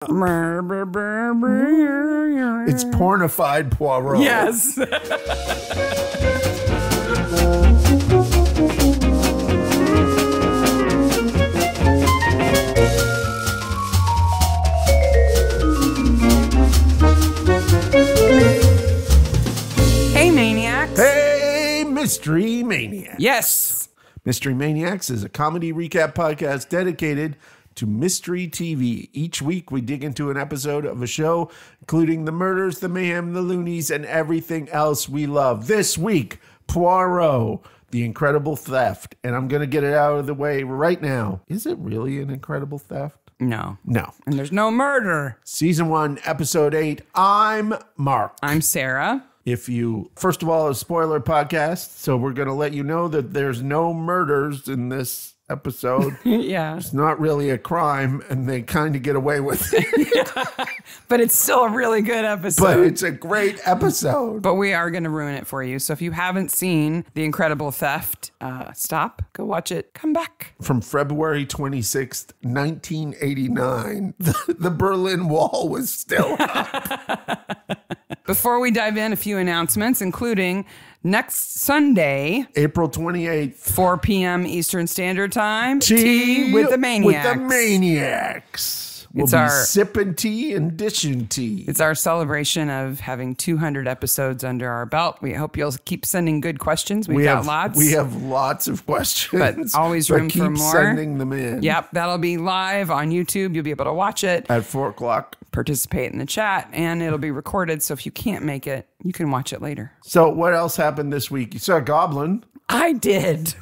It's pornified Poirot. Yes. Hey, Maniacs. Hey, Mystery Maniac. Yes. Mystery Maniacs is a comedy recap podcast dedicated to mystery TV. Each week, we dig into an episode of a show, including the murders, the mayhem, the loonies, and everything else we love. This week, Poirot, the incredible theft. And I'm going to get it out of the way right now. Is it really an incredible theft? No. No. And there's no murder. Season 1, Episode 8. I'm Mark. I'm Sarah. First of all, a spoiler podcast, so we're going to let you know that there's no murders in this episode. Yeah. It's not really a crime, and they kind of get away with it. Yeah. But it's still a really good episode. But it's a great episode. But we are going to ruin it for you. So if you haven't seen The Incredible Theft, stop, go watch it, come back. From February 26th, 1989, the Berlin Wall was still up. Before we dive in, a few announcements, including next Sunday, April 28th, 4 p.m. Eastern Standard Time, Tea with the Maniacs. With the Maniacs. We'll be sipping tea and dishing tea. It's our celebration of having 200 episodes under our belt. We hope you'll keep sending good questions. We have lots. We have lots of questions. But always room for more. Keep sending them in. Yep, that'll be live on YouTube. You'll be able to watch it. At 4 o'clock. Participate in the chat, and it'll be recorded. So if you can't make it, you can watch it later. So what else happened this week? You saw a goblin. I did.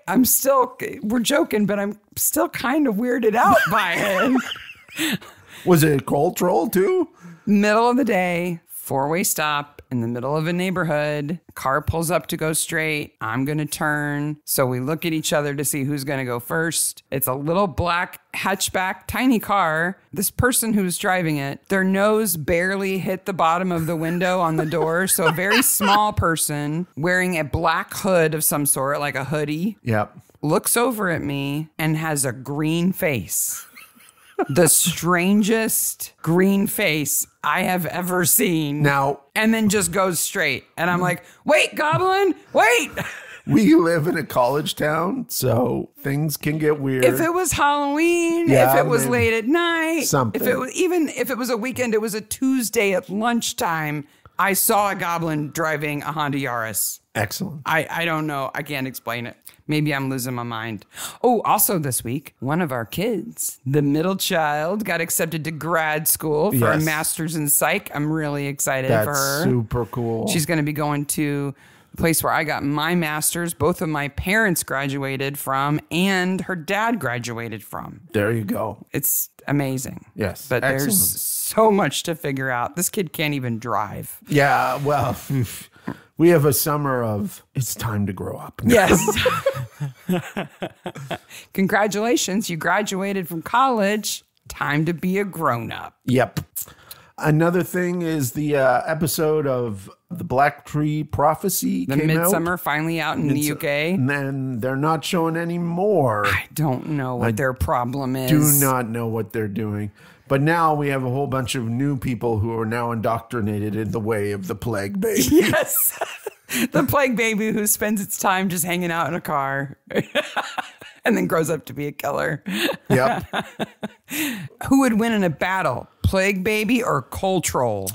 I'm still, we're joking, but I'm still kind of weirded out by it. Was it a cold troll too? Middle of the day, four-way stop in the middle of a neighborhood. Car pulls up to go straight. I'm going to turn. So we look at each other to see who's going to go first. It's a little black hatchback, tiny car. This person who's driving it, their nose barely hit the bottom of the window on the door. So a very small person wearing a black hood of some sort, like a hoodie. Yep. Looks over at me and has a green face. The strangest green face I have ever seen. Now, and then just goes straight. And I'm like, wait, goblin, wait. We live in a college town, so things can get weird. If it was Halloween, if it was late at night, something. If it was a weekend, it was a Tuesday at lunchtime, I saw a goblin driving a Honda Yaris. Excellent. I don't know. I can't explain it. Maybe I'm losing my mind. Oh, also this week, one of our kids, the middle child, got accepted to grad school for a master's in psych. I'm really excited for her. That's super cool. She's going to be going to the place where I got my master's, both of my parents graduated from, and her dad graduated from. There you go. It's amazing. Yes. But there's so much to figure out. This kid can't even drive. Yeah, well... We have a summer of, it's time to grow up. Yes. Congratulations, you graduated from college. Time to be a grown-up. Yep. Another thing is the episode of The Black Tree Prophecy The came Midsummer out. Finally out in the UK. And then they're not showing any more. I don't know what their problem is. Do not know what they're doing. But now we have a whole bunch of new people who are now indoctrinated in the way of the plague baby. Yes. The plague baby who spends its time just hanging out in a car and then grows up to be a killer. Yep. Who would win in a battle? Plague baby or coal troll?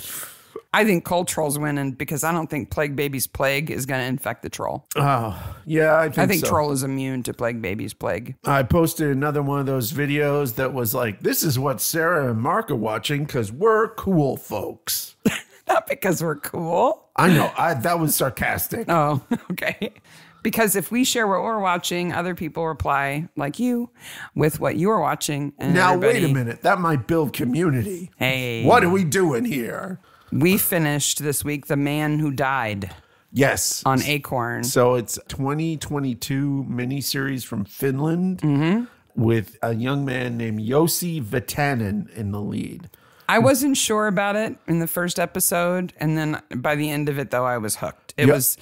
I think coal troll's winning because I don't think plague baby's plague is going to infect the troll. Oh, yeah, I think so. Troll is immune to plague baby's plague. I posted another one of those videos that was like, this is what Sarah and Mark are watching because we're cool folks. Not because we're cool. I know. That was sarcastic. Oh, okay. Because if we share what we're watching, other people reply, like you, with what you're watching. And now, wait a minute. That might build community. Hey. What are we doing here? We finished this week The Man Who Died. Yes. On Acorn. So it's 2022 miniseries from Finland with a young man named Jussi Vatanen in the lead. I wasn't sure about it in the first episode. And then by the end of it, though, I was hooked. It was,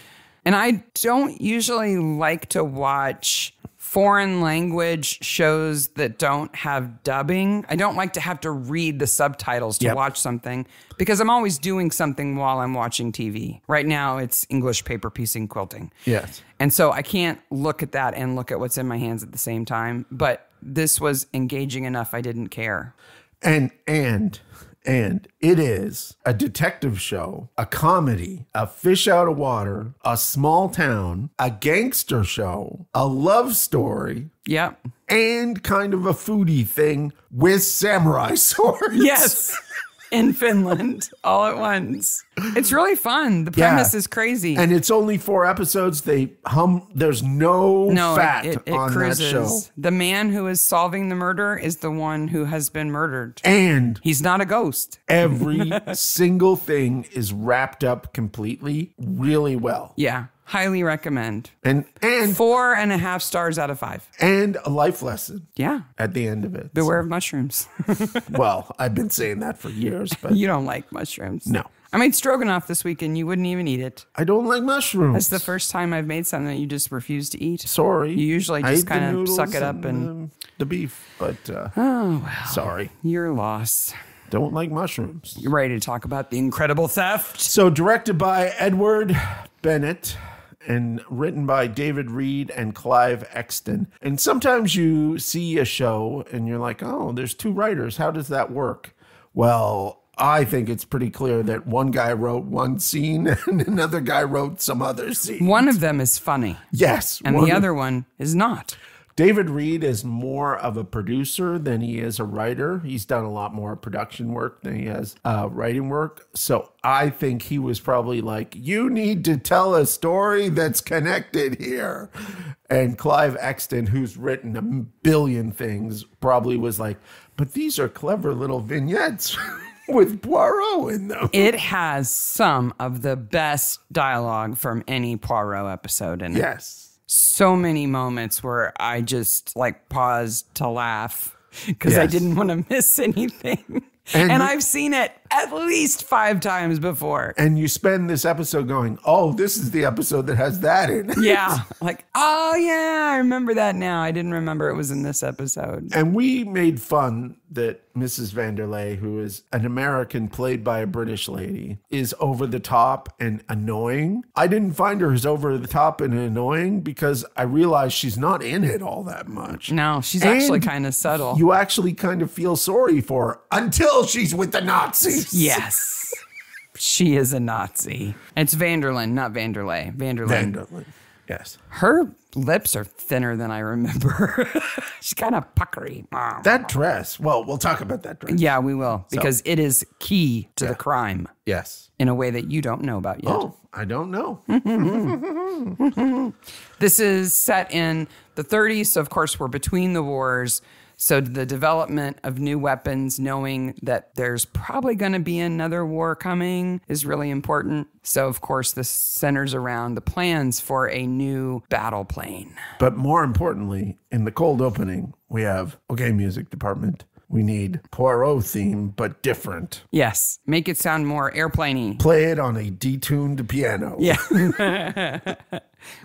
and I don't usually like to watch foreign language shows that don't have dubbing. I don't like to have to read the subtitles to watch something because I'm always doing something while I'm watching TV. Right now, it's English paper piecing quilting. Yes. And so I can't look at that and look at what's in my hands at the same time. But this was engaging enough. I didn't care. And it is a detective show, a comedy, a fish out of water, a small town, a gangster show, a love story. Yep. And kind of a foodie thing with samurai swords. Yes. In Finland, all at once. It's really fun. The premise is crazy. And it's only 4 episodes. There's no fat it on cruises. That show. The man who is solving the murder is the one who has been murdered. And he's not a ghost. Every single thing is wrapped up completely really well. Yeah. Highly recommend. And 4.5 stars out of 5. And a life lesson. Yeah. At the end of it. Beware of mushrooms. Well, I've been saying that for years, but you don't like mushrooms. No. I made stroganoff this week and you wouldn't even eat it. I don't like mushrooms. That's the first time I've made something that you just refuse to eat. Sorry. You usually just kind of suck it up and the beef, but oh well. Sorry. Your loss. Don't like mushrooms. You ready to talk about the incredible theft? So directed by Edward Bennett and written by David Reed and Clive Exton. And sometimes you see a show and you're like, oh, there's 2 writers. How does that work? Well, I think it's pretty clear that one guy wrote one scene and another guy wrote some other scene. One of them is funny. Yes. And the other one is not. David Reed is more of a producer than he is a writer. He's done a lot more production work than he has writing work. So I think he was probably like, you need to tell a story that's connected here. And Clive Exton, who's written a billion things, probably was like, but these are clever little vignettes with Poirot in them. It has some of the best dialogue from any Poirot episode in it. Yes. So many moments where I just like paused to laugh because I didn't want to miss anything. And I've seen it at least 5 times before. And you spend this episode going, oh, this is the episode that has that in it. Yeah. Like, oh, yeah, I remember that now. I didn't remember it was in this episode. And we made fun that Mrs. Vanderlei, who is an American played by a British lady, is over the top and annoying. I didn't find her as over the top and annoying because I realized she's not in it all that much. No, she's actually kind of subtle. You actually kind of feel sorry for her until she's with the Nazis. Yes. She is a Nazi. It's Vanderlyn, not Vanderlei. Vanderlyn. Yes. Her lips are thinner than I remember. She's kind of puckery. That dress. Well, we'll talk about that dress. Yeah, we will. Because it is key to the crime. Yes. In a way that you don't know about yet. Oh, I don't know. This is set in the 30s. So, of course, we're between the wars. So the development of new weapons, knowing that there's probably going to be another war coming, is really important. So, of course, this centers around the plans for a new battle plane. But more importantly, in the cold opening, we have, okay, music department, we need Poirot theme, but different. Yes. Make it sound more airplane-y. Play it on a detuned piano. Yeah.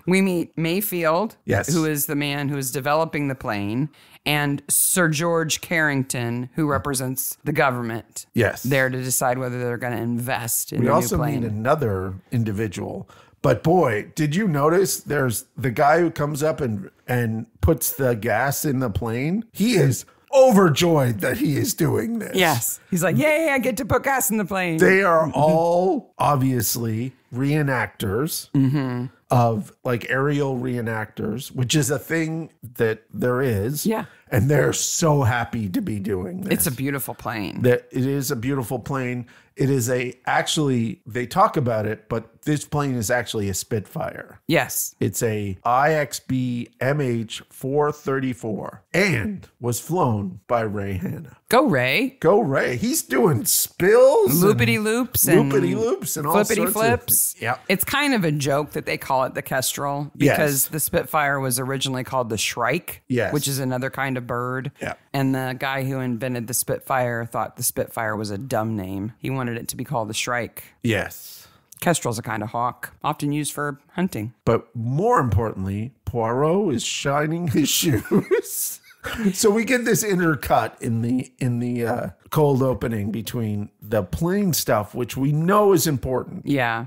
We meet Mayfield, yes, who is the man who is developing the plane, and Sir George Carrington, who represents the government. Yes. There to decide whether they're going to invest in the new plane. We also meet another individual. But boy, did you notice there's the guy who comes up and puts the gas in the plane? He is overjoyed that he is doing this. Yes. He's like, yay, I get to put gas in the plane. They are all obviously reenactors. Mm-hmm. Of like aerial reenactors, which is a thing that there is. Yeah. And they're so happy to be doing this. It's a beautiful plane. That it is a beautiful plane. It is actually, they talk about it, but this plane is actually a Spitfire. Yes. It's a IXB MH434 and was flown by Ray Hanna. Go Ray. Go Ray. He's doing spills. Loopity-loops. Loopity-loops and all sorts of... Flippity-flips. Yeah. It's kind of a joke that they call it the Kestrel because the Spitfire was originally called the Shrike, which is another kind of bird. Yeah. And the guy who invented the Spitfire thought the Spitfire was a dumb name. He wanted it to be called the Shrike. Yes. Kestrel's a kind of hawk, often used for hunting. But more importantly, Poirot is shining his shoes. So we get this intercut in the cold opening between the plain stuff, which we know is important. Yeah.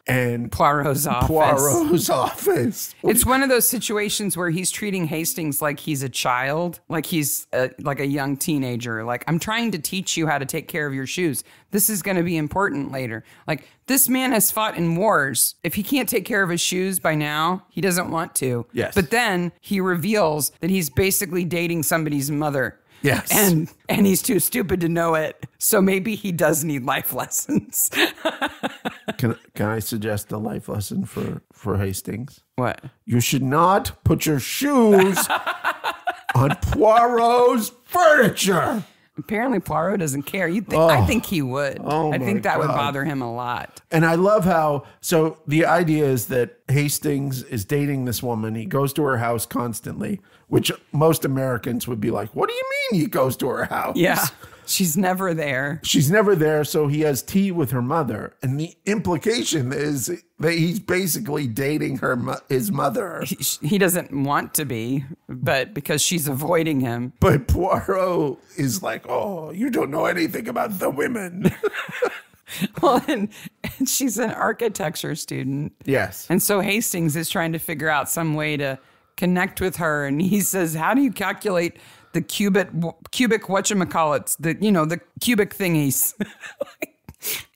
And Poirot's office. It's one of those situations where he's treating Hastings like he's a child, like he's like a young teenager. Like, I'm trying to teach you how to take care of your shoes. This is going to be important later. Like, this man has fought in wars. If he can't take care of his shoes by now, he doesn't want to. Yes. But then he reveals that he's basically dating somebody's mother. Yes. And he's too stupid to know it. So maybe he does need life lessons. Can I suggest a life lesson for Hastings? What? You should not put your shoes on Poirot's furniture. Apparently Poirot doesn't care. I think he would. I think that would bother him a lot. And I love how, so the idea is that Hastings is dating this woman. He goes to her house constantly, which most Americans would be like, what do you mean he goes to her house? Yeah. She's never there. She's never there, so he has tea with her mother. And the implication is that he's basically dating his mother. He doesn't want to be, but because she's avoiding him. But Poirot is like, oh, you don't know anything about the women. Well, and she's an architecture student. Yes. And so Hastings is trying to figure out some way to connect with her. And he says, how do you calculate the cubic whatchamacallits, the cubic thingies?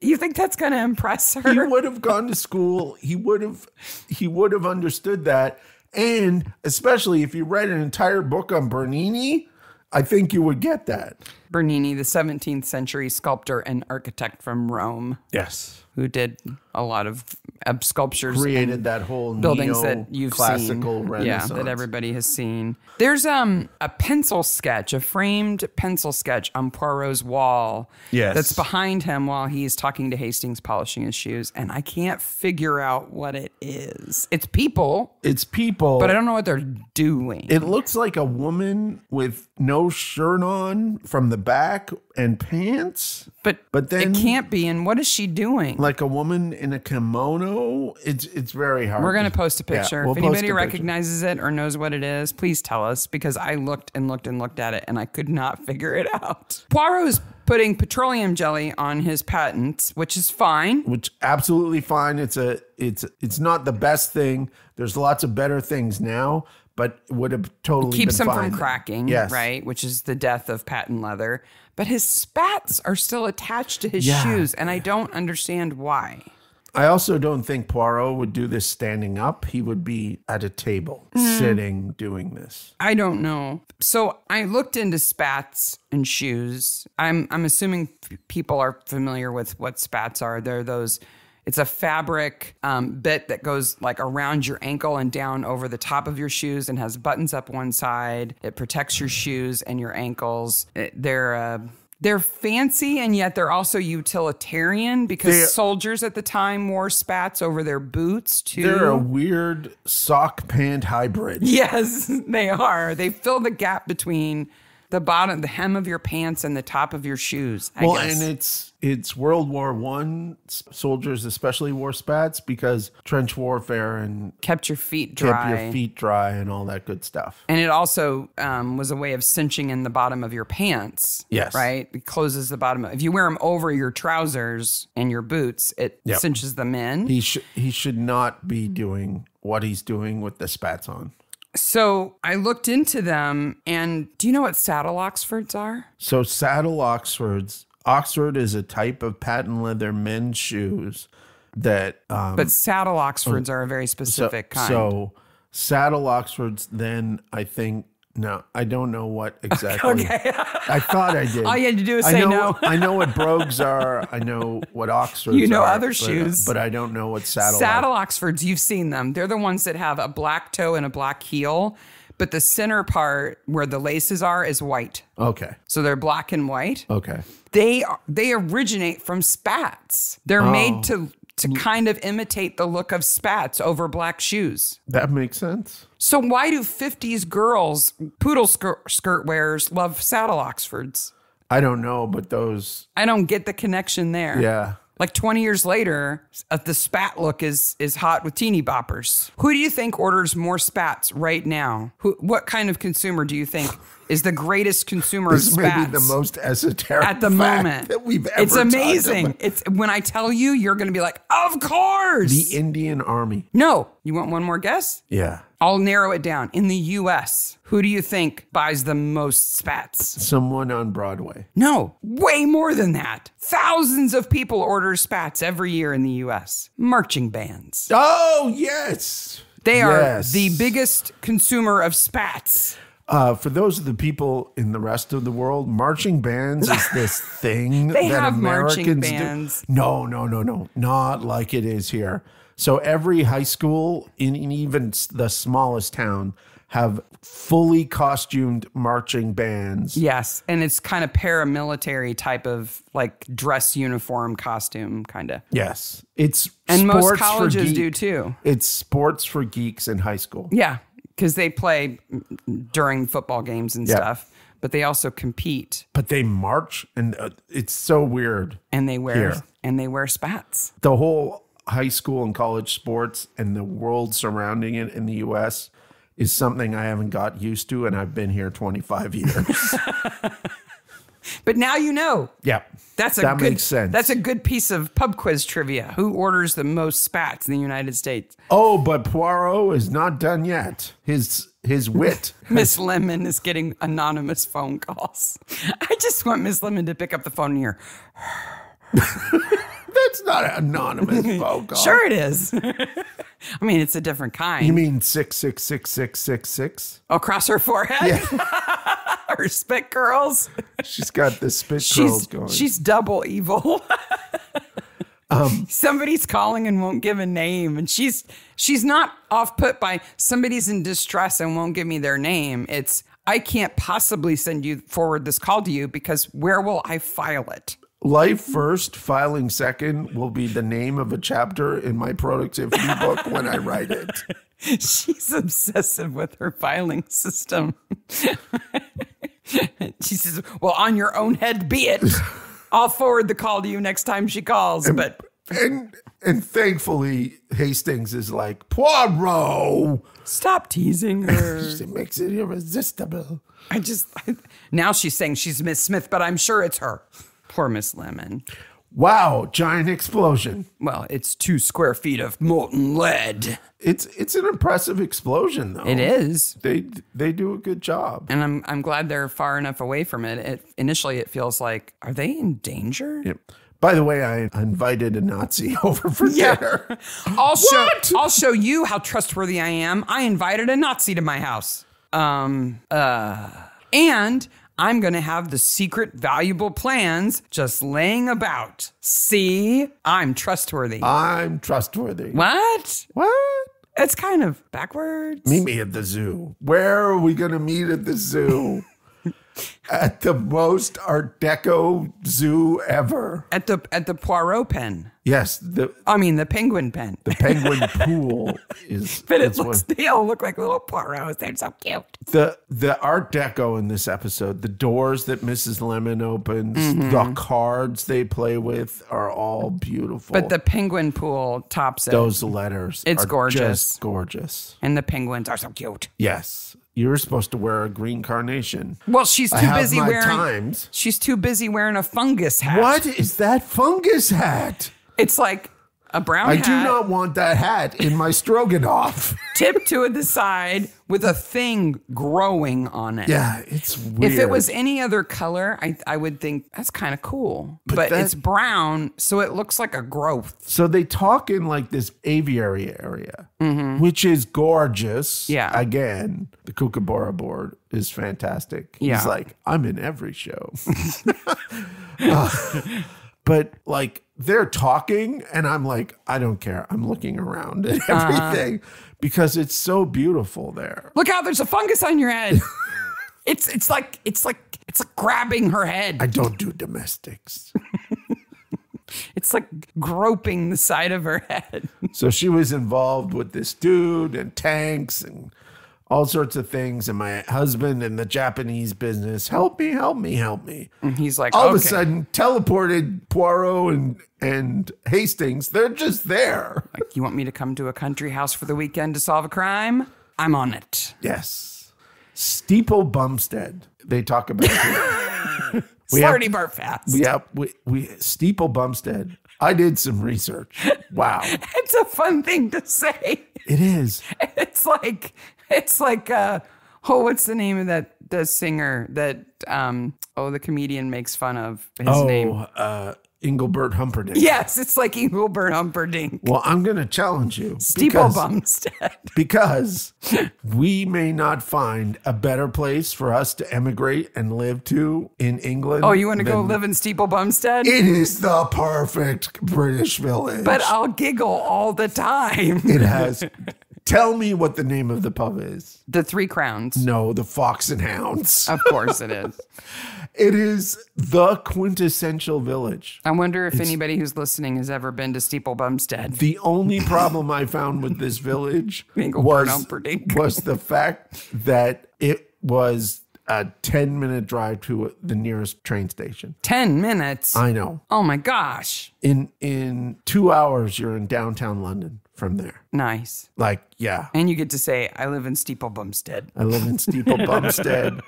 You think that's going to impress her? He would have gone to school. He would have understood that. And especially if you read an entire book on Bernini, I think you would get that. Bernini, the 17th century sculptor and architect from Rome. Yes. Who did a lot of sculptures. Created that whole buildings that you've classical seen. Renaissance. Yeah, that everybody has seen. There's a pencil sketch, a framed pencil sketch on Poirot's wall. Yes. That's behind him while he's talking to Hastings polishing his shoes. And I can't figure out what it is. It's people. But I don't know what they're doing. It looks like a woman with no shirt on from the back and pants. But then it can't be. And what is she doing? Like a woman in a kimono. It's very hard. We're going to post a picture. Yeah, if anybody recognizes it or knows what it is, please tell us, because I looked and looked and looked at it and I could not figure it out. Poirot's putting petroleum jelly on his patent, which is fine. Which absolutely fine. It's not the best thing. There's lots of better things now, but it would have totally keeps been him fine. from cracking, yes. Right? Which is the death of patent leather. But his spats are still attached to his shoes, and I don't understand why. I also don't think Poirot would do this standing up. He would be at a table, sitting, doing this. I don't know. So I looked into spats and shoes. I'm assuming people are familiar with what spats are. They're those... It's a fabric bit that goes like around your ankle and down over the top of your shoes and has buttons up one side. It protects your shoes and your ankles. They're fancy, and yet they're also utilitarian because soldiers at the time wore spats over their boots too. They're a weird sock pant hybrid. Yes, they are. They fill the gap between the bottom, the hem of your pants and the top of your shoes, I guess. And it's World War I. Soldiers especially wore spats because trench warfare and kept your feet dry. And all that good stuff. And it also was a way of cinching in the bottom of your pants. Yes. Right? It closes the bottom. If you wear them over your trousers and your boots, it cinches them in. He should not be doing what he's doing with the spats on. So I looked into them, and do you know what saddle Oxfords are? So saddle Oxfords, Oxford is a type of patent leather men's shoes that... but saddle Oxfords are a very specific kind. So saddle Oxfords, then I think... No, I don't know what exactly. Okay. I thought I did. All you had to do is say no. I know what brogues are. I know what Oxfords are. You know other shoes. But I don't know what Saddle Oxfords, you've seen them. They're the ones that have a black toe and a black heel, but the center part where the laces are is white. Okay. So they're black and white. Okay. They originate from spats. They're made to kind of imitate the look of spats over black shoes. That makes sense. So why do 50s girls, poodle skirt wearers, love saddle Oxfords? I don't know, but those... I don't get the connection there. Yeah. Like 20 years later, the spat look is hot with teeny boppers. Who do you think orders more spats right now? What kind of consumer do you think is the greatest consumer of spats? Maybe the most esoteric at the fact moment that we've ever It's amazing. talked about. It's when I tell you, you're going to be like, of course. The Indian Army. No. You want one more guess? Yeah. I'll narrow it down. In the U.S., who do you think buys the most spats? Someone on Broadway. No, way more than that. Thousands of people order spats every year in the U.S. Marching bands. Oh, yes. They are Yes. the biggest consumer of spats. For those of the people in the rest of the world, marching bands is this thing They that have Americans marching do. bands. No. Not like it is here. So every high school in even the smallest town have fully costumed marching bands. Yes, and it's kind of paramilitary type of like dress uniform costume kind of. Yes. It's And sports most for colleges do geek- too. It's sports for geeks in high school. Yeah, because they play during football games and stuff, but they also compete But they march, and it's so weird. and they wear Here. spats. The whole high school and college sports and the world surrounding it in the U.S. is something I haven't got used to, and I've been here 25 years. But now you know. Yeah, That makes sense. That's a good piece of pub quiz trivia. Who orders the most spats in the United States? Oh, but Poirot is not done yet. His wit. Miss Lemon is getting anonymous phone calls. I just want Miss Lemon to pick up the phone and hear, That's not an anonymous phone call. sure it is. I mean, it's a different kind. You mean 6666666? Across her forehead? Her spit curls? She's got the spit curls going. She's double evil. Somebody's calling and won't give a name, and she's not off put by somebody's in distress and won't give me their name. It's I can't possibly forward this call to you because where will I file it? Life first, filing second will be the name of a chapter in my productivity book when I write it. She's obsessive with her filing system. She says, well, on your own head be it. I'll forward the call to you next time she calls. But And thankfully, Hastings is like, Poirot. stop teasing her. It makes it irresistible. Now she's saying she's Miss Smith, but I'm sure it's her. Poor Miss Lemon. Wow, giant explosion. Well, it's 2 square feet of molten lead. It's an impressive explosion, though. It is. They do a good job. And I'm glad they're far enough away from it. Initially, it feels like, are they in danger? Yep. By the way, I invited a Nazi over for dinner. I'll show you how trustworthy I am. I invited a Nazi to my house. And I'm going to have the secret valuable plans just laying about. See, I'm trustworthy. I'm trustworthy. What? What? It's kind of backwards. Meet me at the zoo. Where are we going to meet at the zoo? At the most Art Deco zoo ever. At the Poirot pen. Yes, the penguin pen. the penguin pool is. But they all look like little Poirots. They're so cute. The Art Deco in this episode, the doors that Mrs. Lemon opens, the cards they play with are all beautiful. But the penguin pool tops it. Those letters It's are gorgeous. just gorgeous. And the penguins are so cute. Yes. You're supposed to wear a green carnation. Well, she's I too have busy my wearing. times. She's too busy wearing a fungus hat. What is that fungus hat? It's like a brown I hat. do not want that hat in my stroganoff. tipped to the side with a thing growing on it. Yeah, it's weird. If it was any other color, I would think that's kind of cool. But it's brown, so it looks like a growth. So they talk in like this aviary area, which is gorgeous. Yeah. Again, the Kookaburra board is fantastic. Yeah. He's like, I'm in every show. But like they're talking and I'm like, I don't care. I'm looking around at everything because it's so beautiful there. Look out, there's a fungus on your head. It's like grabbing her head. I don't do domestics. It's like groping the side of her head. So she was involved with this dude and tanks and all sorts of things. And my husband in the Japanese business, help me, help me, help me. And he's like, all of a sudden, teleported Poirot and Hastings. They're just there. Like, you want me to come to a country house for the weekend to solve a crime? I'm on it. Yes. Steeple Bumstead. They talk about it. Slarty Bart Fast. We Steeple Bumstead. I did some research. Wow. It's a fun thing to say. It is. It's like what's the name of the singer that the comedian makes fun of his name? Engelbert Humperdinck. Yes, it's like Engelbert Humperdinck. Well, I'm going to challenge you. Steeple Bumstead. Because we may not find a better place for us to emigrate and live to in England. Oh, you want to go live in Steeple Bumstead? It is the perfect British village. But I'll giggle all the time. It has. Tell me what the name of the pub is. The Three Crowns. No, the Fox and Hounds. Of course it is. It is the quintessential village. I wonder if anybody who's listening has ever been to Steeple Bumstead. The only problem I found with this village was the fact that it was a 10-minute drive to the nearest train station. 10 minutes? I know. Oh my gosh. In 2 hours, you're in downtown London from there. Nice. Like, yeah. And you get to say, I live in Steeple Bumstead. I live in Steeple Bumstead.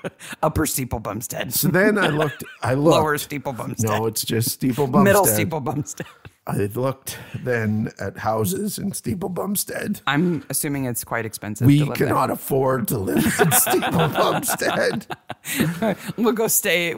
Upper Steeple Bumstead. So then I looked. Lower Steeple Bumstead. No, it's just Steeple Bumstead. Middle Steeple Bumstead. I looked then at houses in Steeple Bumstead. I'm assuming it's quite expensive We to live cannot afford to live in Steeple Bumstead. We'll go stay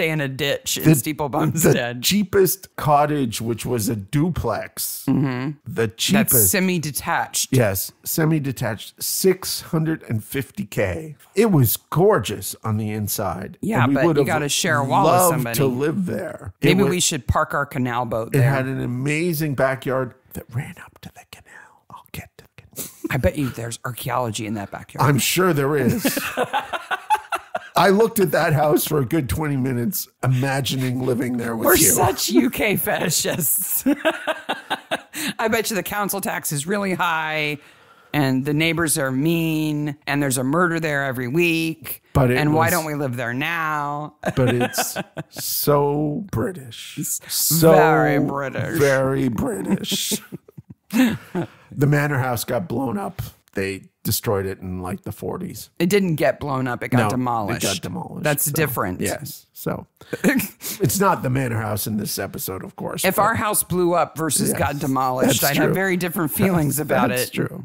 in a ditch in Steeple Bumstead. The cheapest cottage, which was a duplex. Mm-hmm. The cheapest. That's semi-detached. Yes, semi-detached, $650K. It was gorgeous on the inside. Yeah, but you got to share a wall with somebody. To live there. Maybe we should park our canal boat there. It had an amazing backyard that ran up to the canal. I'll get to the canal. I bet you there's archaeology in that backyard. I'm sure there is. I looked at that house for a good 20 minutes, imagining living there with you. We're such UK fetishists. I bet you the council tax is really high, and the neighbors are mean, and there's a murder there every week. Why don't we live there now? But it's so British. So very British. Very British. The manor house got blown up. They destroyed it in like the 40s. It didn't get blown up. It got demolished. It got demolished. That's different. Yes. So it's not the manor house in this episode, of course. If our house blew up versus got demolished, I'd have very different feelings about it. That's true.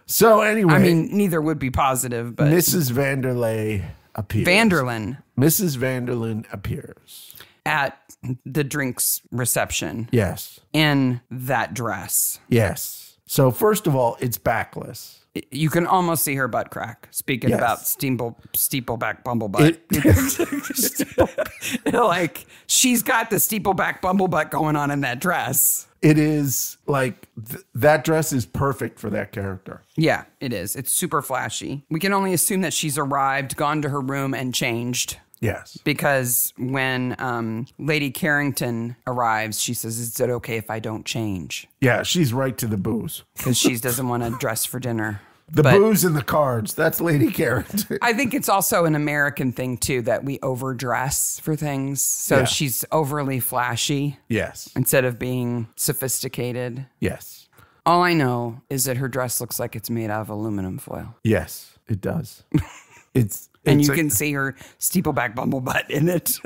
So anyway. I mean, neither would be positive, but. Mrs. Vanderlei appears. Mrs. Vanderlyn appears. At the drinks reception. Yes. In that dress. Yes. So first of all, it's backless. You can almost see her butt crack. Speaking about steepleback bumblebutt. Like, she's got the steepleback bumblebutt going on in that dress. It is like that dress is perfect for that character. Yeah, it is. It's super flashy. We can only assume that she's arrived, gone to her room, and changed. Yes. Because when Lady Carrington arrives, she says, is it okay if I don't change? Yeah, she's right to the booze. Because she doesn't want to dress for dinner. But booze and the cards, that's Lady Carrington. I think it's also an American thing, too, that we overdress for things. So she's overly flashy. Yes. Instead of being sophisticated. Yes. All I know is that her dress looks like it's made out of aluminum foil. Yes, it does. And you can see her steepleback bumblebutt in it.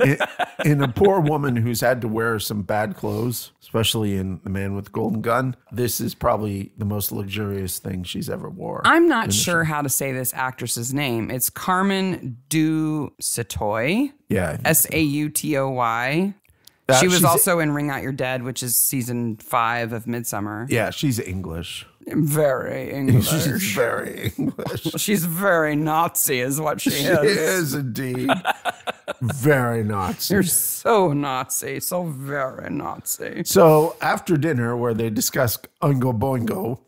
In a poor woman who's had to wear some bad clothes, especially in The Man with the Golden Gun, this is probably the most luxurious thing she's ever wore. I'm not sure how to say this actress's name. It's Carmen Du Sautoy. Yeah. Sautoy. She was also in Ring Out Your Dead, which is season 5 of Midsummer. Yeah, she's English. Very English. She's very English. She's very Nazi is what she is. She is indeed. Very Nazi. You're so Nazi. So very Nazi. So after dinner, where they discuss Ungo Bongo.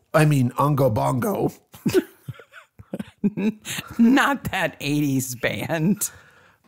Not that 80s band.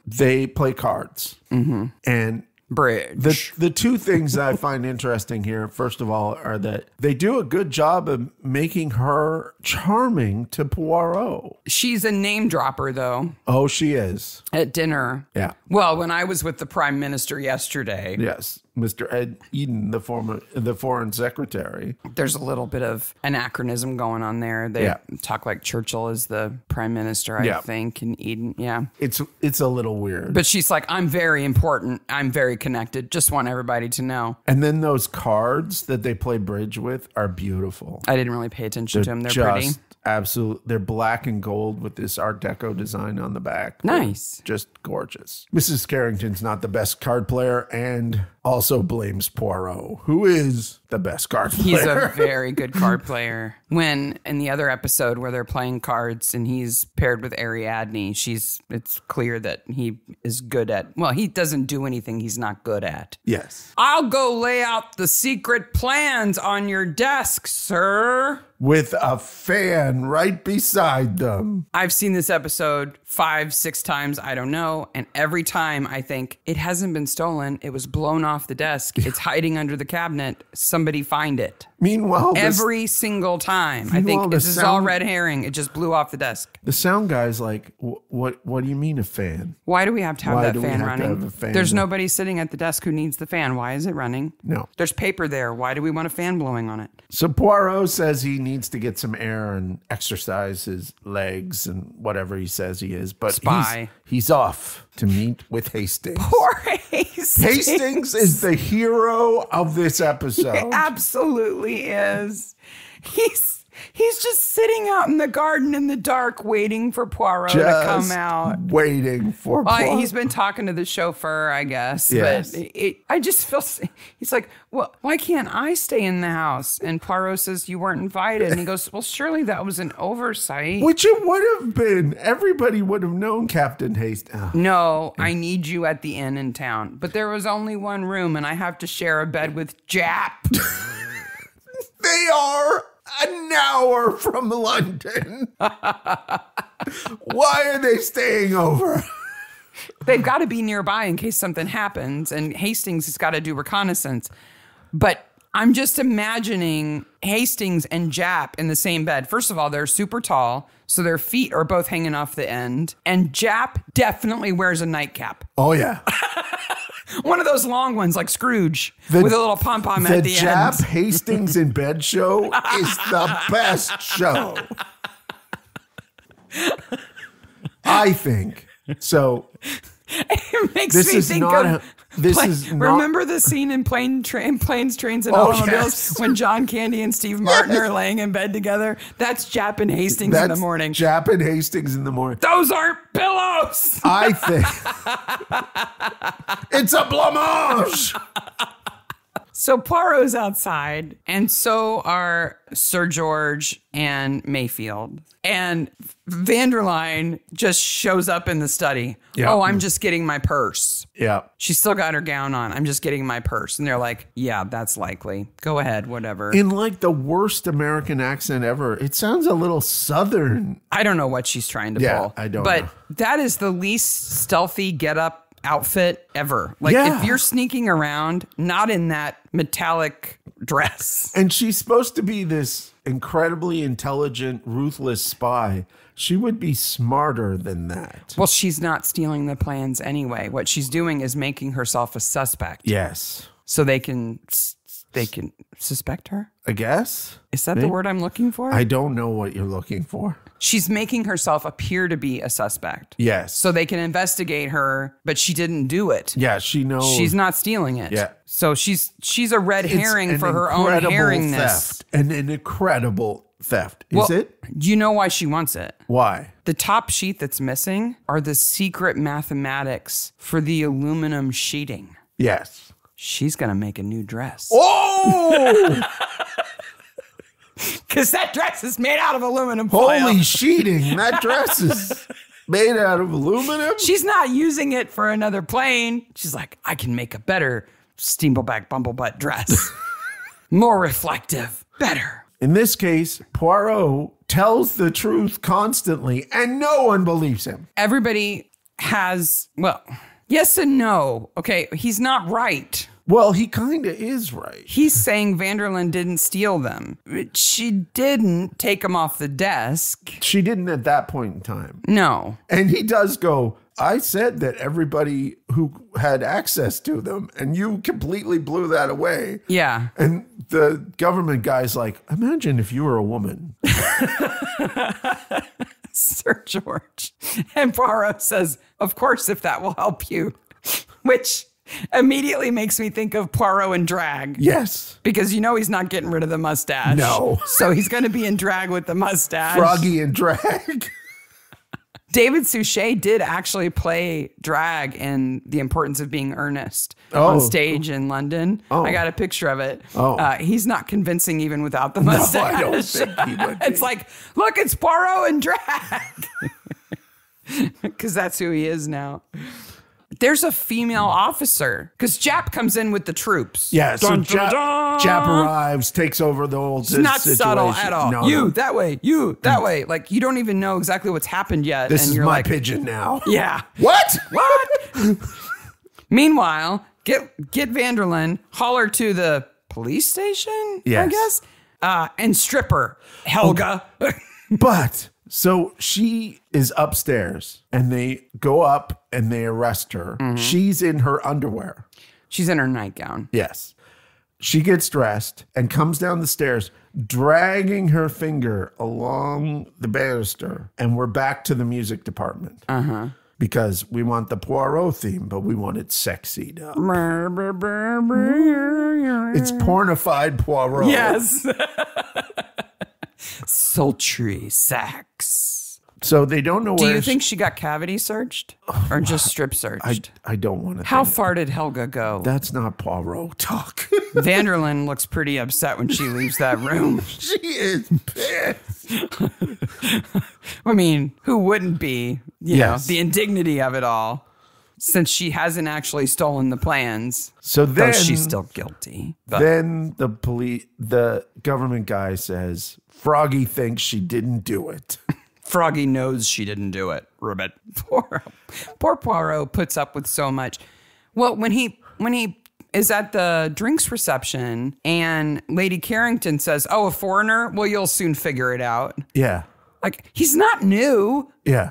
They play cards. Mm-hmm. And Bridge. The two things that I find interesting here, first of all, are that they do a good job of making her charming to Poirot. She's a name dropper, though. Oh, she is. At dinner. Yeah. Well, when I was with the prime minister yesterday. Yes. Mr. Ed Eden, the foreign secretary. There's a little bit of anachronism going on there. They talk like Churchill is the prime minister, I think, and Eden. Yeah. It's a little weird. But she's like, I'm very important. I'm very connected. Just want everybody to know. And then those cards that they play bridge with are beautiful. I didn't really pay attention to them. They're pretty. Absolutely. They're black and gold with this Art Deco design on the back. Nice. Just gorgeous. Mrs. Carrington's not the best card player and also blames Poirot, who is the best card player. He's a very good card player. When in the other episode where they're playing cards and he's paired with Ariadne, it's clear that he is good at, well, he doesn't do anything he's not good at. Yes. I'll go lay out the secret plans on your desk, sir. With a fan right beside them. I've seen this episode 5-6 times, I don't know. And every time I think, it hasn't been stolen. It was blown off the desk. It's hiding under the cabinet. Somebody find it. Meanwhile, every single time. I think this is all red herring. It just blew off the desk. The sound guy's like, what do you mean a fan? Why do we have to have that fan running? There's nobody sitting at the desk who needs the fan. Why is it running? No. There's paper there. Why do we want a fan blowing on it? So Poirot says he needs to get some air and exercise his legs and whatever he says he is. But he's off to meet with Hastings. Poor Hastings. Hastings is the hero of this episode. He absolutely is. He's just sitting out in the garden in the dark waiting for Poirot to come out. Waiting for Poirot. He's been talking to the chauffeur, I guess. Yes. But I just feel, he's like, well, why can't I stay in the house? And Poirot says, you weren't invited. And he goes, well, surely that was an oversight. Which it would have been. Everybody would have known Captain Hastings. Oh. No, I need you at the inn in town. But there was only one room and I have to share a bed with Jap. They are an hour from London. Why are they staying over? They've got to be nearby in case something happens, and Hastings has got to do reconnaissance. But I'm just imagining Hastings and Jap in the same bed. First of all, they're super tall, so their feet are both hanging off the end. And Jap definitely wears a nightcap. Oh, yeah. One of those long ones like Scrooge with a little pom-pom at the end. The Jap Hastings in bed show is the best show. I think. So it makes me think of remember the scene in Planes, Trains, and Automobiles when John Candy and Steve Martin are laying in bed together? That's Jap and Hastings in the morning. Jap and Hastings in the morning. Those aren't pillows. I think it's a blancmange. So Poirot's outside, and so are Sir George and Mayfield. And Vanderline just shows up in the study. Yeah. Oh, I'm just getting my purse. Yeah. She's still got her gown on. I'm just getting my purse. And they're like, yeah, that's likely. Go ahead, whatever. In like the worst American accent ever. It sounds a little Southern. I don't know what she's trying to pull. I don't know. But that is the least stealthy get-up outfit ever. Like if you're sneaking around, not in that metallic dress. And she's supposed to be this incredibly intelligent, ruthless spy. She would be smarter than that. Well, she's not stealing the plans anyway. What she's doing is making herself a suspect. Yes. So they can suspect her? I guess. Is that the word I'm looking for? I don't know what you're looking for. She's making herself appear to be a suspect. Yes. So they can investigate her, but she didn't do it. Yeah, she knows. She's not stealing it. Yeah. So she's a red herring for her own herringness. Theft. An incredible theft. Is it? Do you know why she wants it? Why? The top sheet that's missing are the secret mathematics for the aluminum sheeting. Yes. She's going to make a new dress. Oh! Because that dress is made out of aluminum foil. Holy sheeting. That dress is made out of aluminum? She's not using it for another plane. She's like, I can make a better steambleback bumblebutt dress. More reflective. Better. In this case, Poirot tells the truth constantly, and no one believes him. Everybody has, well, Yes and no. Okay, he's not right. Well, he kind of is right. He's saying Vanderlyn didn't steal them. She didn't take them off the desk. She didn't at that point in time. No. And he does go, I said that everybody who had access to them, and you completely blew that away. Yeah. And the government guy's like, imagine if you were a woman. Sir George. And Poirot says, of course, if that will help you. Which immediately makes me think of Poirot in drag. Yes. Because you know he's not getting rid of the mustache. No. So he's going to be in drag with the mustache. Froggy in drag. David Suchet did actually play drag in The Importance of Being Earnest Oh. on stage in London. Oh. I got a picture of it. Oh. He's not convincing even without the mustache. No, I don't think he would be. It's like, look, it's Poirot in drag. Because that's who he is now. There's a female officer because Jap comes in with the troops. Yeah, so Dun, dun, dun. Jap arrives, takes over the whole It's not situation. subtle at all. No, you no. that way, you that way. Like you don't even know exactly what's happened yet. This and is you're my like, pigeon now. yeah. What? What? Meanwhile, get Vanderlyn, haul her to the police station, Yes. I guess, and strip her, Helga. But so she is upstairs and they go up and they arrest her. Mm-hmm. She's in her underwear. She's in her nightgown. Yes. She gets dressed and comes down the stairs, dragging her finger along the banister. And we're back to the music department. Uh-huh. Because we want the Poirot theme, but we want it sexied up. It's pornified Poirot. Yes. Sultry sax. So they don't know Do where you think she got cavity searched or just strip searched? I don't want to. How far did Helga go? That's not Poirot talk. Vanderlyn looks pretty upset when she leaves that room. She is pissed. I mean, who wouldn't be? You know, Yes. the indignity of it all. Since she hasn't actually stolen the plans. So Though then she's still guilty. But Then the government guy says, Froggy thinks she didn't do it. Froggy knows she didn't do it, Ribbit. Poor Poirot puts up with so much. Well, when he is at the drinks reception and Lady Carrington says, oh, a foreigner? Well, you'll soon figure it out. Yeah. Like, he's not new. Yeah.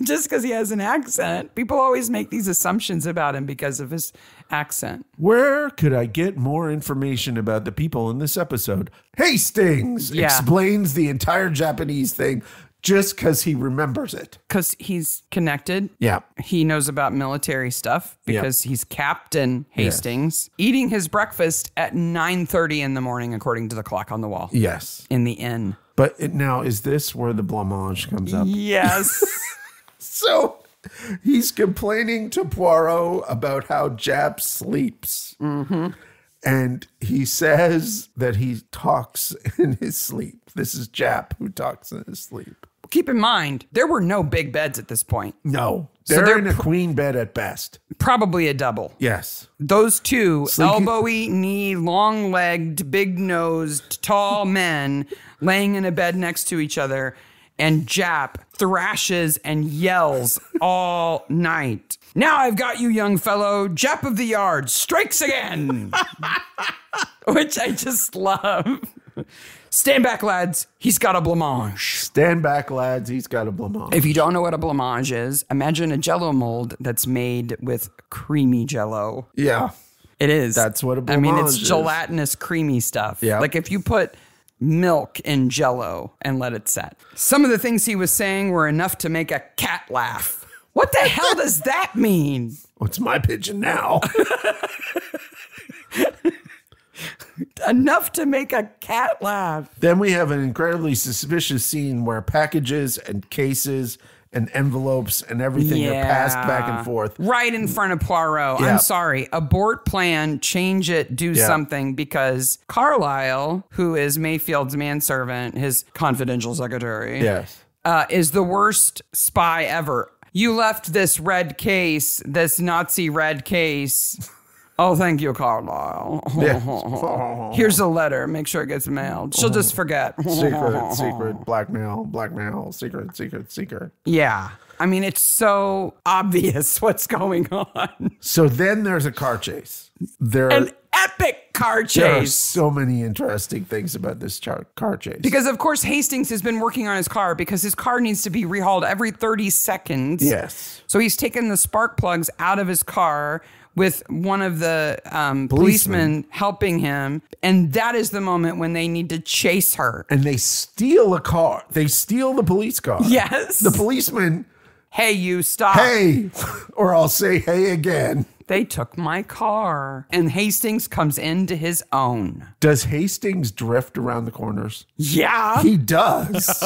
Just because he has an accent. People always make these assumptions about him because of his accent. Where could I get more information about the people in this episode? Hastings Yeah. explains the entire Japanese thing just because he remembers it. Because he's connected. Yeah. He knows about military stuff because he's Captain Hastings. Eating his breakfast at 9:30 in the morning, according to the clock on the wall. Yes. In the inn. But now, is this where the blancmange comes up? Yes. So he's complaining to Poirot about how Jap sleeps. Mm-hmm. And he says that he talks in his sleep. This is Jap who talks in his sleep. Keep in mind, there were no big beds at this point. No, So they're they're in a queen bed at best. Probably a double. Yes. Those two Sleeping- elbowy, knee, long-legged, big-nosed, tall men laying in a bed next to each other, and Jap thrashes and yells all night. Now I've got you, young fellow. Jap of the yard strikes again. Which I just love. Stand back, lads. He's got a blancmange. Stand back, lads. He's got a blancmange. If you don't know what a blancmange is, imagine a Jell-O mold that's made with creamy Jell-O. Yeah. It is. That's what a I mean, it's blancmange is. gelatinous, creamy stuff. Yeah. Like if you put milk in Jell-O and let it set. Some of the things he was saying were enough to make a cat laugh. What the hell does that mean? What's my pigeon now? Enough to make a cat laugh. Then we have an incredibly suspicious scene where packages and cases and envelopes and everything are passed back and forth. Right in front of Poirot. Yeah. I'm sorry. Abort plan, change it, do something, because Carlisle, who is Mayfield's manservant, his confidential secretary, Yes. is the worst spy ever. You left this red case, this Nazi red case, Oh, thank you, Carlisle. Yeah. Here's a letter. Make sure it gets mailed. She'll just forget. Secret, blackmail, secret. Yeah. I mean, it's so obvious what's going on. So then there's a car chase. An epic car chase. There are so many interesting things about this car chase. Because, of course, Hastings has been working on his car because his car needs to be rehauled every 30 seconds. Yes. So he's taken the spark plugs out of his car with one of the policemen helping him. And that is the moment when they need to chase her. And they steal a car. They steal the police car. Yes. The policeman. Hey, you stop. Hey. Or I'll say hey again. They took my car. And Hastings comes into his own. Does Hastings drift around the corners? Yeah. He does.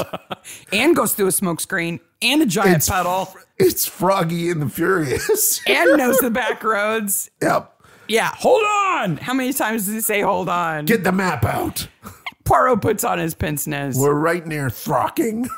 And goes through a smoke screen and a giant puddle. It's Froggy and the Furious. And knows the back roads. Yep. Yeah, hold on. How many times does he say hold on? Get the map out. Poirot puts on his pince-nez. We're right near Throcking.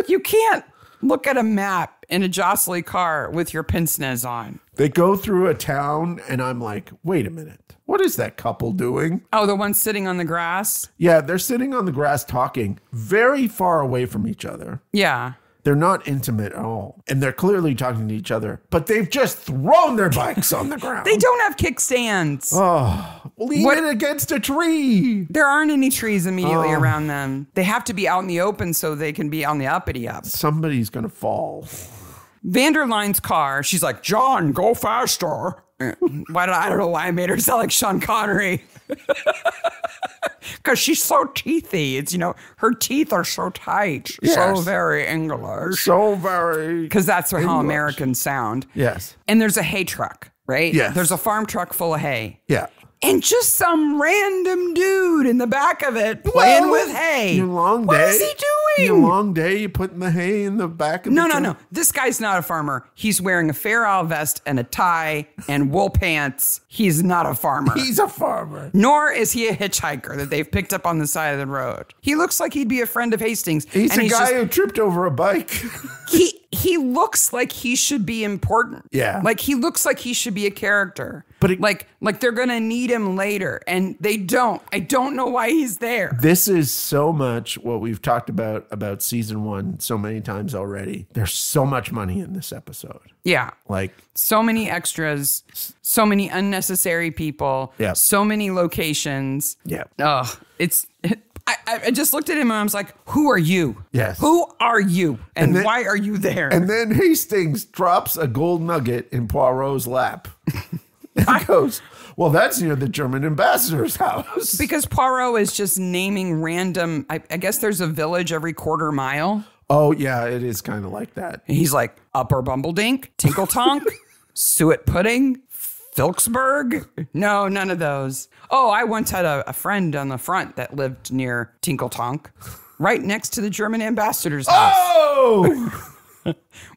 You can't look at a map in a jostly car with your pince-nez on. They go through a town, and I'm like, wait a minute. What is that couple doing? Oh, the one sitting on the grass? Yeah, they're sitting on the grass talking very far away from each other. Yeah. They're not intimate at all. And they're clearly talking to each other, but they've just thrown their bikes on the ground. They don't have kickstands. Oh, lean it against a tree. There aren't any trees immediately around them. They have to be out in the open so they can be on the uppity up. Somebody's going to fall. Vanderline's car, she's like, John, go faster. I don't know why I made her sound like Sean Connery. Because she's so teethy. It's, her teeth are so tight. Yes. So very English. So very. Because that's how Americans sound. Yes. And there's a hay truck, right? Yes. There's a farm truck full of hay. Yeah. And just some random dude in the back of it playing with hay. Your long day. What is he doing? Your long day, you putting the hay in the back of the truck? No. This guy's not a farmer. He's wearing a Fair Isle vest and a tie and wool pants. He's not a farmer. He's a farmer. Nor is he a hitchhiker that they've picked up on the side of the road. He looks like he'd be a friend of Hastings. He's a guy who tripped over a bike. He looks like he should be important. Yeah. Like he looks like he should be a character. But like they're going to need him later and they don't. I don't know why he's there. This is so much what we've talked about season 1 so many times already. There's so much money in this episode. Yeah. Like so many extras, so many unnecessary people, yeah. So many locations. Yeah. I just looked at him and I was like, who are you? Yes. Who are you? And then, why are you there? And then Hastings drops a gold nugget in Poirot's lap. And goes, well, that's near the German ambassador's house. Because Poirot is just naming random, I guess there's a village every quarter mile. Oh, yeah, it is kind of like that. And he's like, Upper Bumbledink, Tinkle Tonk, Suet Pudding, Philipsburg? No, none of those. Oh, I once had a friend on the front that lived near Tinkle Tonk, right next to the German ambassador's house. Oh!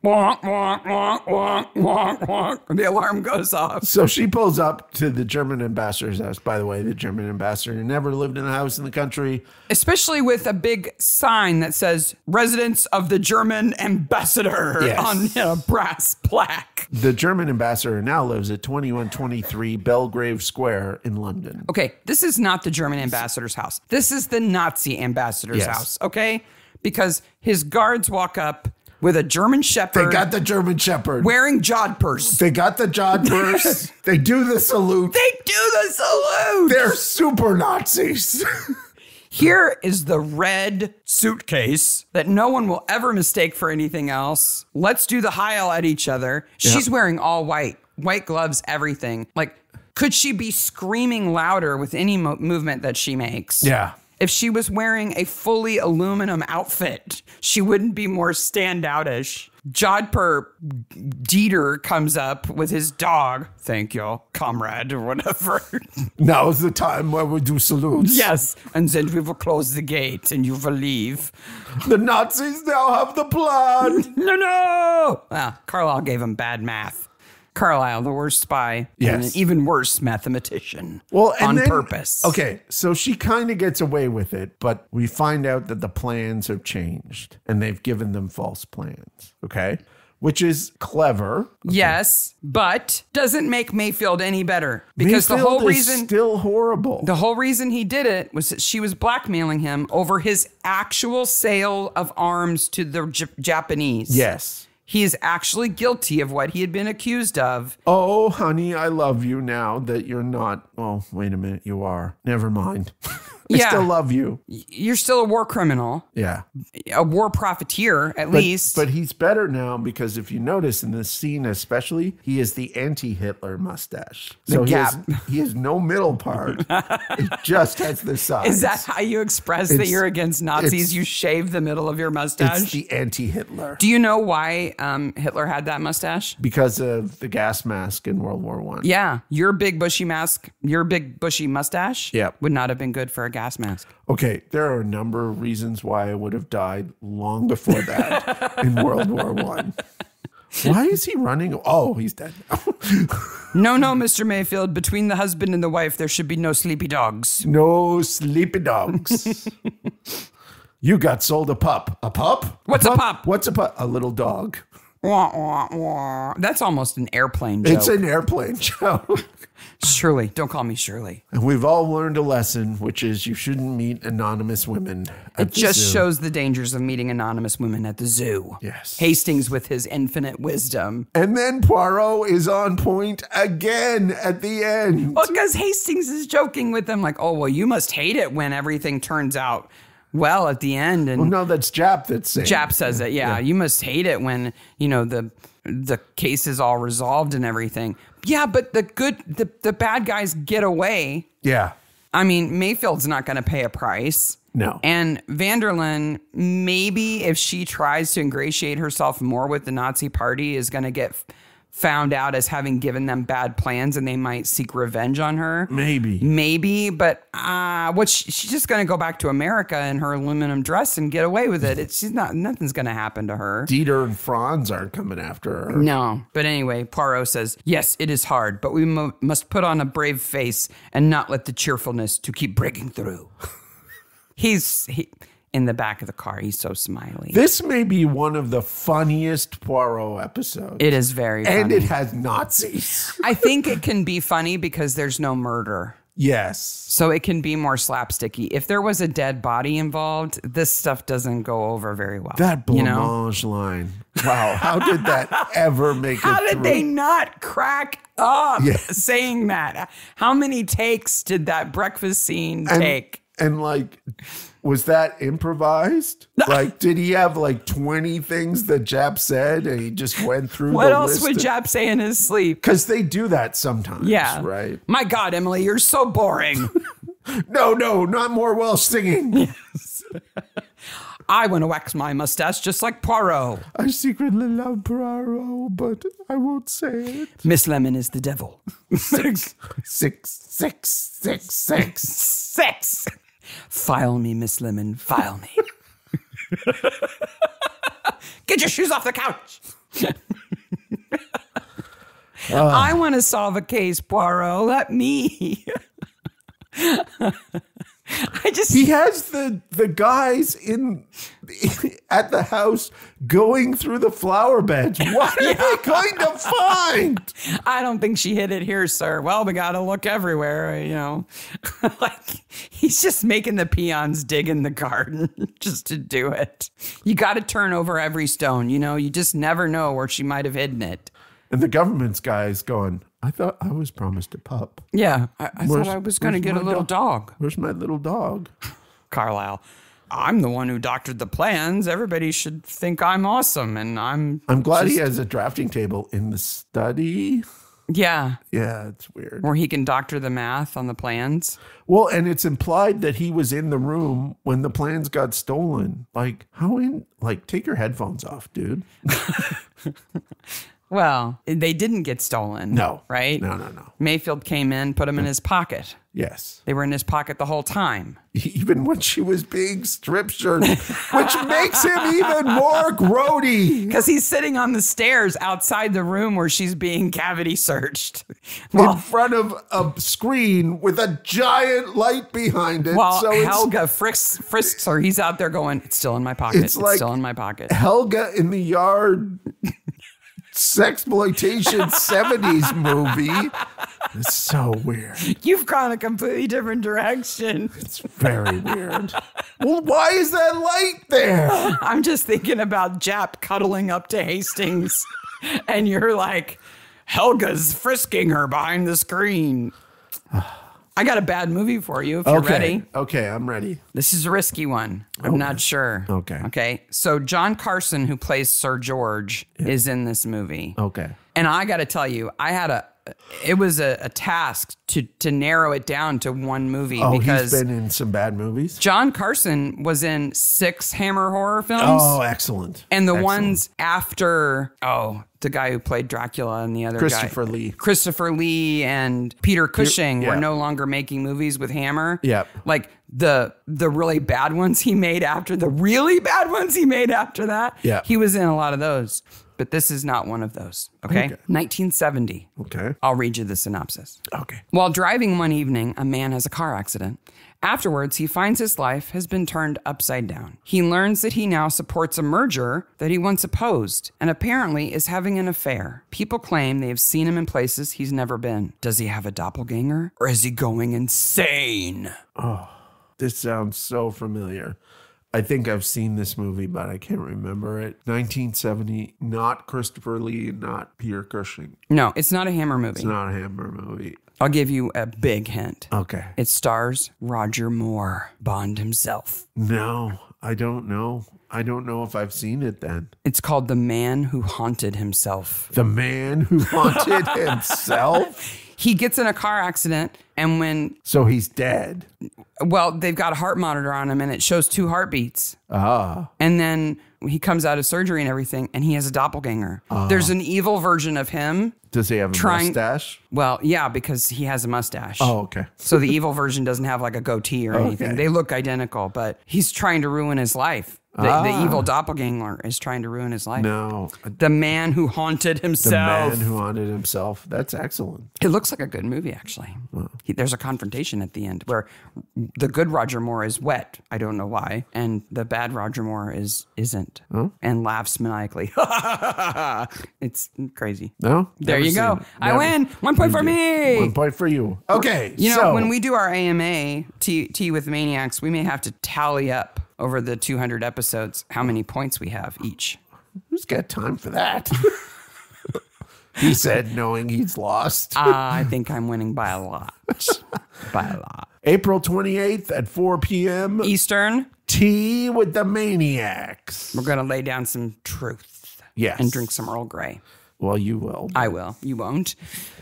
Wonk, wonk, wonk, wonk, wonk, wonk. The alarm goes off. So she pulls up to the German ambassador's house. By the way, the German ambassador never lived in a house in the country. Especially with a big sign that says residence of the German ambassador on a brass plaque. The German ambassador now lives at 2123 Belgrave Square in London. Okay, this is not the German ambassador's house. This is the Nazi ambassador's house, okay? Because his guards walk up with a German shepherd. They got the German shepherd. Wearing jodhpurs. They got the jodhpurs. They do the salute. They're super Nazis. Here is the red suitcase that no one will ever mistake for anything else. Let's do the Heil at each other. Yep. She's wearing all white. White gloves, everything. Like, could she be screaming louder with any movement that she makes? Yeah. If she was wearing a fully aluminum outfit, she wouldn't be more standoutish. Jodhpur Dieter comes up with his dog. Thank you, comrade, or whatever. Now is the time where we do salutes. Yes, and then we will close the gate and you will leave. The Nazis now have the plan. No! Ah, Carlisle gave him bad math. Carlisle, the worst spy, and an even worse mathematician. Well, on purpose. Okay, so she kind of gets away with it, but we find out that the plans have changed and they've given them false plans. Okay, which is clever. Yes, but doesn't make Mayfield any better because Mayfield the whole is reason still horrible. The whole reason he did it was that she was blackmailing him over his actual sale of arms to the Japanese. Yes. He is actually guilty of what he had been accused of. Oh, honey, I love you now that you're not. Oh, wait a minute. You are. Never mind. I still love you. You're still a war criminal. Yeah. A war profiteer, at least. But he's better now because if you notice in this scene especially, he is the anti-Hitler mustache. So gap. He has no middle part. It just has the sides. Is that how you express that you're against Nazis? You shave the middle of your mustache? It's the anti-Hitler. Do you know why Hitler had that mustache? Because of the gas mask in World War I. Yeah. Your big bushy mask, your big bushy mustache would not have been good for a gas mask. Okay, there are a number of reasons why I would have died long before that in World War I. Why is he running? Oh, he's dead now. No, Mr. Mayfield. Between the husband and the wife, there should be no sleepy dogs. No sleepy dogs. You got sold a pup. A pup? What's a pup? What's a pup? A little dog. Wah, wah, wah. That's almost an airplane joke. It's an airplane joke. Shirley. Don't call me Shirley. And we've all learned a lesson, which is you shouldn't meet anonymous women at the just zoo. shows the dangers of meeting anonymous women at the zoo. Yes. Hastings with his infinite wisdom. And then Poirot is on point again at the end. Well, because Hastings is joking with them like, oh, well, you must hate it when everything turns out well at the end. And Well, no, that's Jap that's saying. Jap says it. Yeah. You must hate it when, the case is all resolved and everything. Yeah, but the bad guys get away. Yeah. I mean, Mayfield's not going to pay a price. No. And Vanderlyn, maybe if she tries to ingratiate herself more with the Nazi party, is going to get found out as having given them bad plans and they might seek revenge on her. Maybe. But she's just going to go back to America in her aluminum dress and get away with it. Nothing's going to happen to her. Dieter and Franz aren't coming after her. No. But anyway, Poirot says, yes, it is hard, but we must put on a brave face and not let the cheerfulness to keep breaking through. He's in the back of the car. He's so smiley. This may be one of the funniest Poirot episodes. It is very funny. And it has Nazis. I think it can be funny because there's no murder. Yes. So it can be more slapsticky. If there was a dead body involved, this stuff doesn't go over very well. That Blancmange line. Wow. How did that ever make it How did through? they not crack up saying that? How many takes did that breakfast scene take? And was that improvised? Did he have 20 things that Jap said and he just went through what the else list would Jap say in his sleep? Because they do that sometimes, right? My God, Emily, you're so boring. No, not more Welsh singing. Yes. I want to wax my mustache just like Poirot. I secretly love Poirot, but I won't say it. Miss Lemon is the devil. Six. File me, Miss Lemon, file me. Get your shoes off the couch. I want to solve a case, Poirot. Let me. He has the guys at the house going through the flower beds. What are they going to find? I don't think she hid it here, sir. Well, we got to look everywhere, he's just making the peons dig in the garden just to do it. You got to turn over every stone, you just never know where she might have hidden it. And the government's guy's going, I thought I was promised a pup. Yeah, I thought I was going to get a little dog. Where's my little dog? Carlisle, I'm the one who doctored the plans. Everybody should think I'm awesome, and I'm glad he has a drafting table in the study. Yeah. Yeah, it's weird. Where he can doctor the math on the plans. Well, and it's implied that he was in the room when the plans got stolen. Take your headphones off, dude. Well, they didn't get stolen. No. Right? No. Mayfield came in, put them in his pocket. Yes. They were in his pocket the whole time. Even when she was being strip searched, which makes him even more grody. Because he's sitting on the stairs outside the room where she's being cavity searched. In front of a screen with a giant light behind it. While Helga frisks her, he's out there going, it's still in my pocket. It's still in my pocket. Helga in the yard sexploitation 70s movie. It's so weird. You've gone a completely different direction. It's very weird. Well, why is that light there? I'm just thinking about Jap cuddling up to Hastings, and you're like, Helga's frisking her behind the screen. I got a bad movie for you if you're ready. Okay, I'm ready. This is a risky one. I'm not sure. Okay. So John Carson, who plays Sir George, is in this movie. Okay. And I got to tell you, it was a task to narrow it down to one movie because he's been in some bad movies. John Carson was in 6 Hammer horror films. Oh, excellent. And the ones after, the guy who played Dracula and the other Christopher guy. Lee. Christopher Lee and Peter Cushing were no longer making movies with Hammer. Yep. Like the really bad ones he made after that. Yeah. He was in a lot of those. But this is not one of those, okay? 1970. Okay. I'll read you the synopsis. Okay. While driving one evening, a man has a car accident. Afterwards, he finds his life has been turned upside down. He learns that he now supports a merger that he once opposed and apparently is having an affair. People claim they have seen him in places he's never been. Does he have a doppelganger or is he going insane? Oh, this sounds so familiar. I think I've seen this movie, but I can't remember it. 1970, not Christopher Lee, not Peter Cushing. No, it's not a Hammer movie. It's not a Hammer movie. I'll give you a big hint. Okay. It stars Roger Moore, Bond himself. No, I don't know. I don't know if I've seen it then. It's called The Man Who Haunted Himself. The Man Who Haunted Himself? He gets in a car accident, and So he's dead. Well, they've got a heart monitor on him, and it shows 2 heartbeats. Ah. And then he comes out of surgery and everything, and he has a doppelganger. There's an evil version of him. Does he have a mustache? Well, yeah, because he has a mustache. Oh, okay. So the evil version doesn't have like a goatee or anything. They look identical, but he's trying to ruin his life. The evil doppelganger is trying to ruin his life. No. The Man Who Haunted Himself. The Man Who Haunted Himself. That's excellent. It looks like a good movie, actually. There's a confrontation at the end where the good Roger Moore is wet. I don't know why. And the bad Roger Moore isn't. And laughs maniacally. It's crazy. No? There you go. I win. 1 point for me. 1 point for you. Okay. You know, when we do our AMA, Tea with Maniacs, we may have to tally up over the 200 episodes how many points we have each. Who's got time for that? He said, knowing he's lost. I think I'm winning by a lot. By a lot. April 28th at 4 p.m. Eastern. Tea with the Maniacs. We're going to lay down some truth. Yes. And drink some Earl Grey. Well, you will. I will. You won't.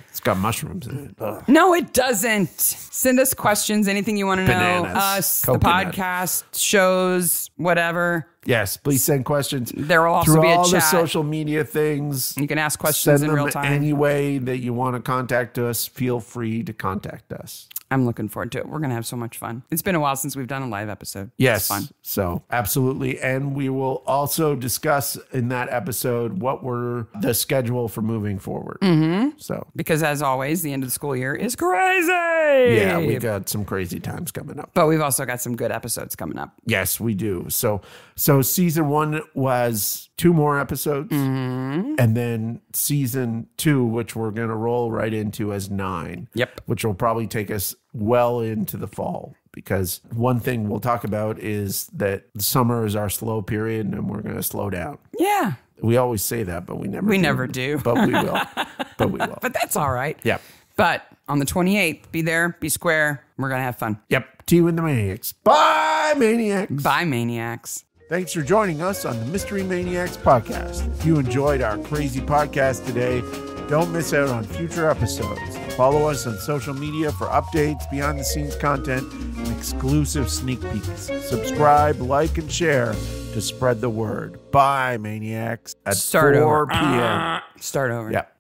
It's got mushrooms in it. Ugh. No, it doesn't. Send us questions, anything you want to know. Bananas, Us, coconut. the podcast, shows, whatever. Yes, please send questions. There will also through be a all chat. the social media things. You can ask questions Send in real them time. any way that you want to contact us. Feel free to contact us. I'm looking forward to it. We're going to have so much fun. It's been a while since we've done a live episode. Yes. It's fun. So absolutely. And we will also discuss in that episode what were the schedule for moving forward. Mm-hmm. So because as always, the end of the school year is crazy. Yeah, we got some crazy times coming up. But we've also got some good episodes coming up. Yes, we do. So season 1 was 2 more episodes. Mm-hmm. And then season 2, which we're going to roll right into as 9. Yep. Which will probably take us well into the fall. Because one thing we'll talk about is that summer is our slow period and we're going to slow down. Yeah. We always say that, but we never do. But we will. But that's all right. Yep. But on the 28th, be there, be square. We're going to have fun. Yep. Tea with the Maniacs. Bye, Maniacs. Bye, Maniacs. Thanks for joining us on the Mystery Maniacs podcast. If you enjoyed our crazy podcast today, don't miss out on future episodes. Follow us on social media for updates, behind-the-scenes content, and exclusive sneak peeks. Subscribe, like, and share to spread the word. Bye, Maniacs. At 4 p.m. Start over. Yep.